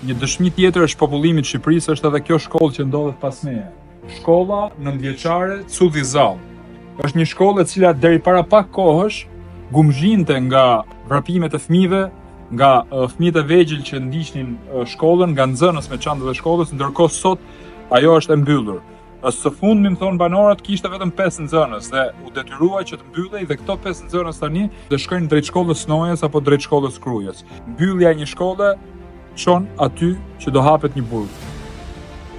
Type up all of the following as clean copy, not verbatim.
Një dëshmi tjetër është popullimi i Shqipërisë është edhe kjo shkollë që ndodhet pas meje. Shkolla nëntëvjeçare Culli Zall. Është një shkollë e cila deri para pak kohësh gumzhinte nga vrapimet e fëmijëve, nga fëmijët e vegjël që ndiqnin shkollën, nga nxënës me çantët e shkollës, ndërkohë sot ajo është e mbyllur. Së fundmi më thonë banorët kishte vetëm 5 nxënës dhe u detyrua që të mbyllej dhe këto 5 nxënës tani të shkojnë drejt shkollës Nojës apo drejt shkollës Krujës. Mbyllja e një shkolle çon aty që do hapet një burg.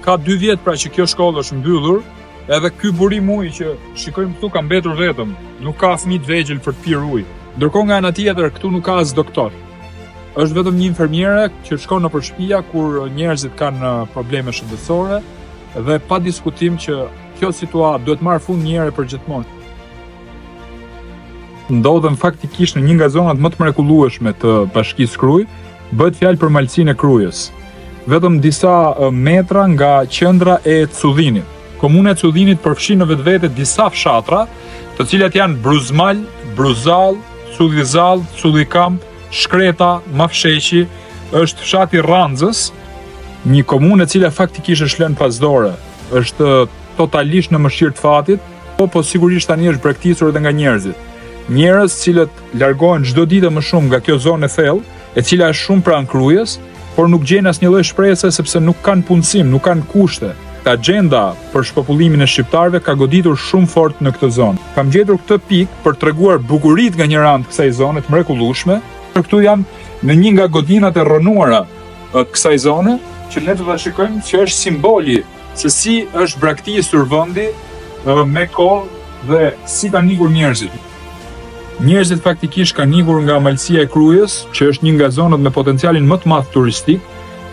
Ka 2 vjet pra që kjo shkollë është mbyllur, edhe ky burim uji që shikojmë këtu ka mbetur vetëm, nuk ka fëmijë të vegjël për të pirë ujë. Ndërkohë nga ana tjetër këtu nuk ka as doktor. Është vetëm një infermiere që shkon nëpër shtëpia kur njerëzit kanë probleme shëndetësore dhe pa diskutim që kjo situatë duhet marrë fund një herë përgjithmonë. Ndodhem faktikisht në një nga zonat më të mrekullueshme të bashkisë Krujë, bëhet fjalë për malësinë e Krujës. Vetëm disa metra nga qendra e Cullinit. Komuna e Cullinit përfshin në vetvete disa fshatra, të cilat janë Bruzmal, Bruzall, Culli Zall, Culli Kamp, Shkreta, Mafsheqi, është fshati Ranzës, një komunë e cila faktikisht është lënë pasdore, është totalisht në mëshirë të fatit, po sigurisht tani është bregtisur edhe nga njerëzit. Njerëz cilët largohen çdo ditë më shumë nga kjo zonë e thellë, e cila është shumë pranë Krujës, por nuk gjejnë asnjë lloj shpresë sepse nuk kanë punësim, nuk kanë kushte. Agjenda për shpopullimin e shqiptarëve ka goditur shumë fort në këtë zonë. Kam gjetur këtë pikë për treguar bukuritë nga një rand të kësaj zone të mrekullueshme. Këtu jam në një nga godinat e rënuara kësaj zone, që ne do ta shikojmë që është simboli se si është braktisur vendi me kohë dhe si kanë ikur njerëzit. Njerëzit faktikisht kanë ikur nga malësia e Krujës, që është një nga zonat me potencialin më të madh turistik,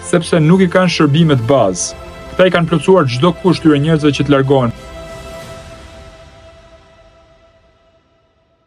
sepse nuk i kanë shërbimet bazë. Këta i kanë plotësuar çdo kusht tyre njerëzve që të largohen.